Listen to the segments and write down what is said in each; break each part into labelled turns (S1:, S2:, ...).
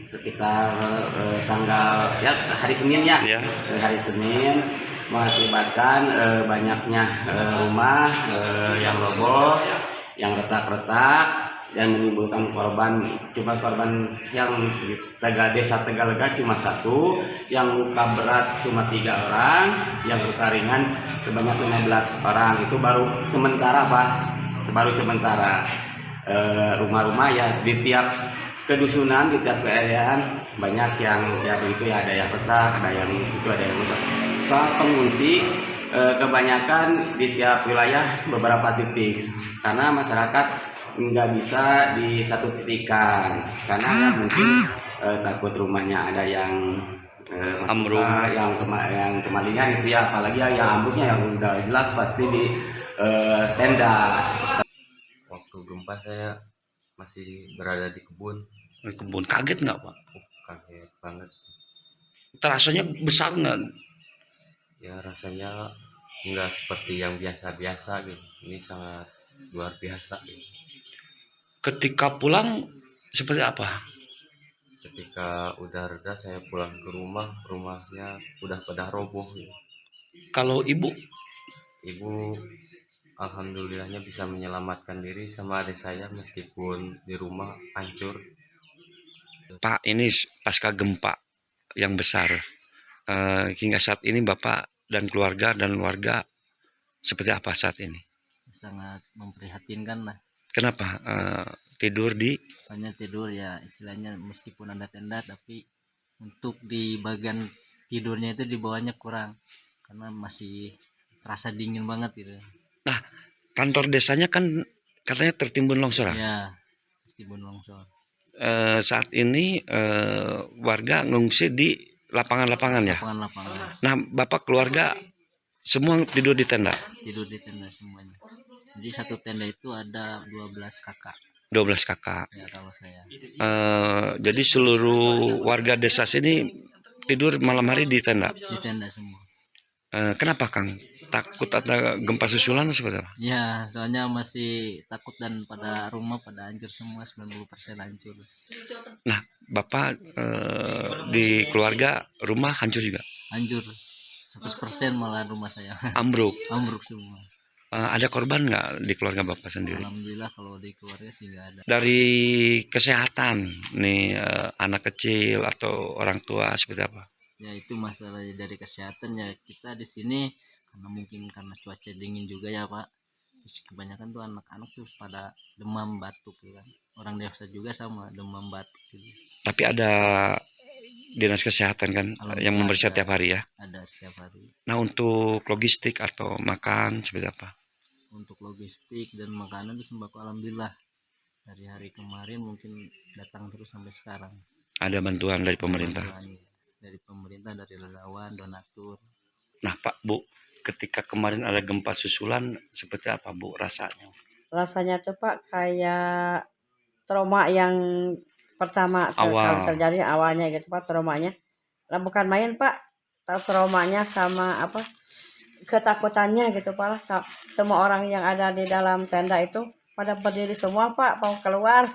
S1: sekitar tanggal ya hari Senin ya, hari Senin mengakibatkan banyaknya rumah yang roboh, yang retak-retak dan menimbulkan korban. Cuma korban yang di desa Tegalega cuma satu, yang luka berat cuma 3 orang, yang luka ringan sebanyak 15 orang. Itu baru sementara Pak, baru sementara. Rumah-rumah ya di tiap kedusunan, di tiap keadaan banyak yang ya begitu ya, ada yang retak, ada yang itu, ada yang rusak. Soal pengungsi kebanyakan di tiap wilayah beberapa titik, karena masyarakat nggak bisa di satu titikan karena ya mungkin takut rumahnya ada yang ambruk, yang kemalingan gitu ya, apalagi yang ambruknya yang udah jelas pasti di tenda.
S2: Waktu gempa saya masih berada di kebun.
S3: Di kebun, kaget nggak Pak?
S2: Kaget banget.
S3: Terasanya besar nggak?
S2: Ya rasanya nggak seperti yang biasa-biasa gitu. Ini sangat luar biasa gitu.
S3: Ketika pulang seperti apa?
S2: Ketika udah reda saya pulang ke rumah, rumahnya udah pada roboh gitu.
S3: Kalau ibu
S2: alhamdulillahnya bisa menyelamatkan diri sama adik saya meskipun di rumah hancur.
S3: Pak, ini pasca gempa yang besar, hingga saat ini Bapak dan warga seperti apa saat ini?
S4: Sangat memprihatinkan lah.
S3: Kenapa? Tidur di?
S4: Hanya tidur ya, istilahnya meskipun ada tenda tapi untuk di bagian tidurnya itu di bawahnya kurang karena masih terasa dingin banget gitu.
S3: Nah, kantor desanya kan katanya tertimbun longsor.
S4: Ya, tertimbun longsor.
S3: Saat ini warga ngungsi di lapangan-lapangan ya.
S4: Lapangan-lapangan.
S3: Nah, Bapak keluarga semua tidur di tenda.
S4: Tidur di tenda semuanya. Jadi satu tenda itu ada 12 kakak.
S3: 12 kakak.
S4: Ya kalau saya.
S3: Jadi seluruh warga desa sini tidur malam hari di tenda.
S4: Di tenda semua.
S3: Kenapa Kang? Takut ada gempa susulan seperti apa?
S4: Ya, soalnya masih takut dan pada rumah pada hancur semua, 90% hancur.
S3: Nah, Bapak di keluarga rumah hancur juga?
S4: Hancur. 100% malah rumah saya.
S3: Ambruk.
S4: Ambruk semua.
S3: Ada korban nggak di keluarga Bapak sendiri?
S4: Alhamdulillah kalau di keluarga sih nggak ada.
S3: Dari kesehatan nih anak kecil atau orang tua seperti apa?
S4: Ya itu masalah dari kesehatan ya, kita di sini karena mungkin karena cuaca dingin juga ya Pak. Terus kebanyakan tuh anak-anak tuh pada demam batuk ya kan. Orang dewasa juga sama demam batuk gitu.
S3: Tapi ada dinas kesehatan kan yang memeriksa tiap hari ya?
S4: Ada setiap hari.
S3: Nah, untuk logistik atau makan seperti apa?
S4: Untuk logistik dan makanan itu sembako alhamdulillah dari hari kemarin mungkin datang terus sampai sekarang.
S3: Ada bantuan dari pemerintah?
S4: Dari pemerintah, dari relawan, donatur.
S3: Nah Pak, Bu, ketika kemarin ada gempa susulan seperti apa Bu rasanya?
S5: Rasanya tuh Pak kayak trauma yang pertama kali terjadi awalnya gitu Pak, traumanya. Nah, bukan main Pak, traumanya sama apa ketakutannya gitu Pak. Semua orang yang ada di dalam tenda itu pada berdiri semua Pak, mau keluar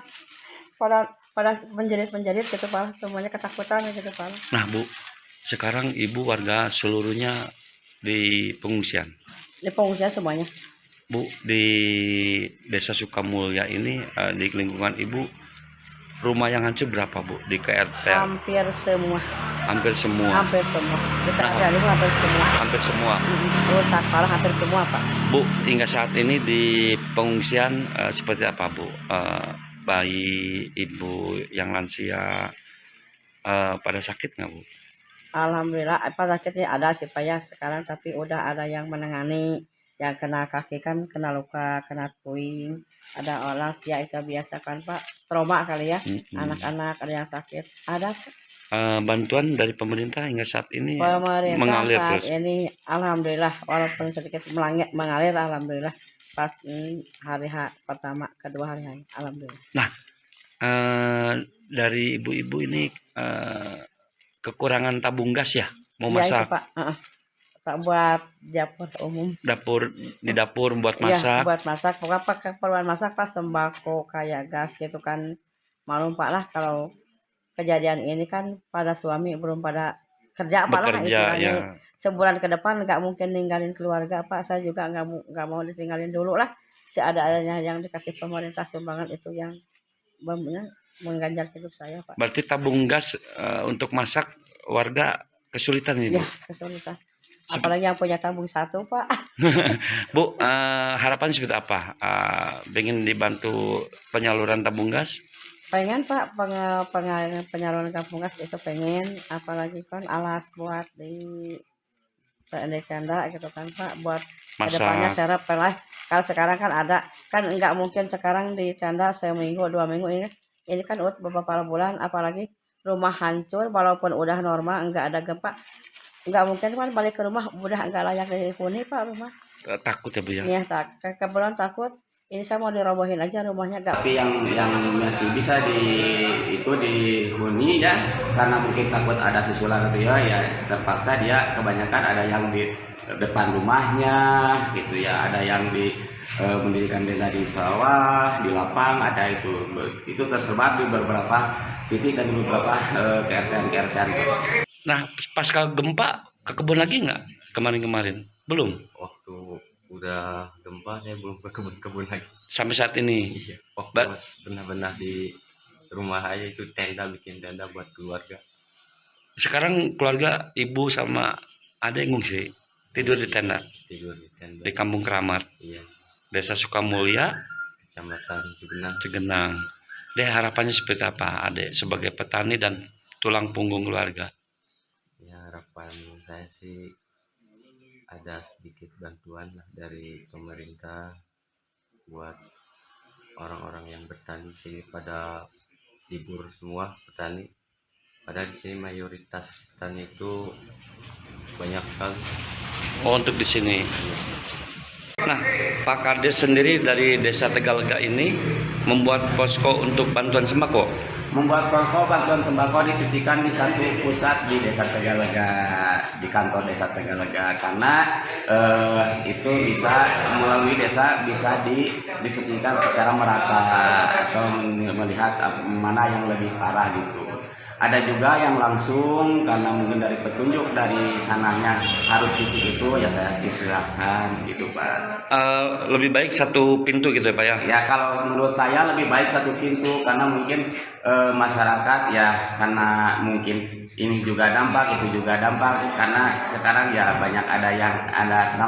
S5: pada menjerit gitu Pak, semuanya ketakutan gitu Pak.
S3: Nah Bu, sekarang Ibu warga seluruhnya di pengungsian?
S5: Di pengungsian semuanya.
S3: Bu, di Desa Sukamulya ini di lingkungan Ibu rumah yang hancur berapa Bu di KRT?
S5: Hampir semua.
S3: Hampir semua.
S5: Hampir semua. Di KRT ini hampir semua.
S3: Hampir semua.
S5: Rusak parah hampir semua Pak.
S3: Bu, hingga saat ini di pengungsian seperti apa Bu? Bayi, ibu yang lansia pada sakit nggak Bu?
S5: Alhamdulillah apa sakitnya ada sih Pak ya sekarang, tapi udah ada yang menangani. Yang kena kaki kan kena luka, kena puing, ada orang ya itu biasa kan Pak, trauma kali ya. Anak-anak ada yang sakit ada.
S3: Bantuan dari pemerintah hingga saat ini
S5: pemerintah
S3: mengalir
S5: saat
S3: terus.
S5: ini alhamdulillah walaupun sedikit mengalir alhamdulillah pas hari pertama kedua hari alhamdulillah.
S3: Nah, dari ibu-ibu ini kekurangan tabung gas ya, mau masak?
S5: Iya, Pak. Pak buat dapur umum.
S3: Di dapur buat masak.
S5: Iya, buat masak. Pokoknya keperluan masak Pak, sembako kayak gas gitu kan. Malum Pak lah kalau kejadian ini kan pada suami belum pada kerja apalah
S3: Bekerja,
S5: istilahnya
S3: ya.
S5: sebulan ke depan nggak mungkin ninggalin keluarga Pak. Saya juga nggak mau ditinggalin dulu lah, seadanya yang dikasih pemerintah sumbangan itu yang mengganjal hidup saya Pak.
S3: Berarti tabung gas untuk masak warga kesulitan ini, Bu?
S5: Ya kesulitan, apalagi yang punya tabung satu Pak.
S3: Bu, harapan seperti apa? Pengen dibantu penyaluran tabung gas?
S5: Pengen Pak, penyaluran tabung gas itu pengen, apalagi kan alas buat di tenda gitu kan Pak, buat kedepannya
S3: Masak.
S5: serap lah. Kalau sekarang kan ada, kan nggak mungkin sekarang di tenda seminggu 2 minggu ini kan udah beberapa bulan, apalagi rumah hancur walaupun udah normal nggak ada gempa, nggak mungkin kan balik ke rumah udah nggak layak dihuni Pak rumah.
S3: Takut ya, Bu ya?
S5: Ya kebetulan takut ini saya mau dirobohin aja rumahnya nggak.
S1: Tapi yang masih bisa dihuni ya, karena mungkin takut ada susulan gitu ya terpaksa dia kebanyakan ada yang di depan rumahnya gitu ya, ada yang mendirikan desa di sawah, di lapang, ada itu tersebar di beberapa titik dan di beberapa KRT-KRT.
S3: Nah, pasca gempa ke kebun lagi nggak kemarin-kemarin? Belum.
S2: Waktu udah gempa saya belum ke kebun-kebun lagi.
S3: Sampai saat ini.
S2: Iya. Waktu pas benar-benar di rumah aja itu bikin tenda buat keluarga.
S3: Sekarang keluarga ibu sama adek ngungsi tidur di tenda
S2: Tidur di tenda.
S3: di Kampung Keramat,
S2: Iya.
S3: Desa Sukamulya,
S2: Kecamatan Cugenang.
S3: Cugenang. Deh, harapannya seperti apa adek sebagai petani dan tulang punggung keluarga?
S2: Ya, harapan saya sih ada sedikit bantuan lah dari pemerintah buat orang-orang yang bertani. Sini pada libur semua petani, padahal di sini mayoritas petani itu banyak sekali.
S3: Oh, untuk di sini. Nah, Pak Kades sendiri dari Desa Tegalega ini membuat posko untuk bantuan sembako.
S1: Membuat posko bantuan sembako dititikan di satu pusat di Desa Tegalega, di kantor Desa Tegalega, karena itu bisa melalui desa bisa disuntikan secara merata atau melihat mana yang lebih parah gitu. Ada juga yang langsung karena mungkin dari petunjuk dari sananya harus titik itu, ya saya disilahkan gitu Pak.
S3: Lebih baik satu pintu gitu ya Pak ya?
S1: Ya kalau menurut saya lebih baik satu pintu, karena mungkin masyarakat ya, karena mungkin ini juga dampak itu juga dampak, karena sekarang ya banyak ada yang ada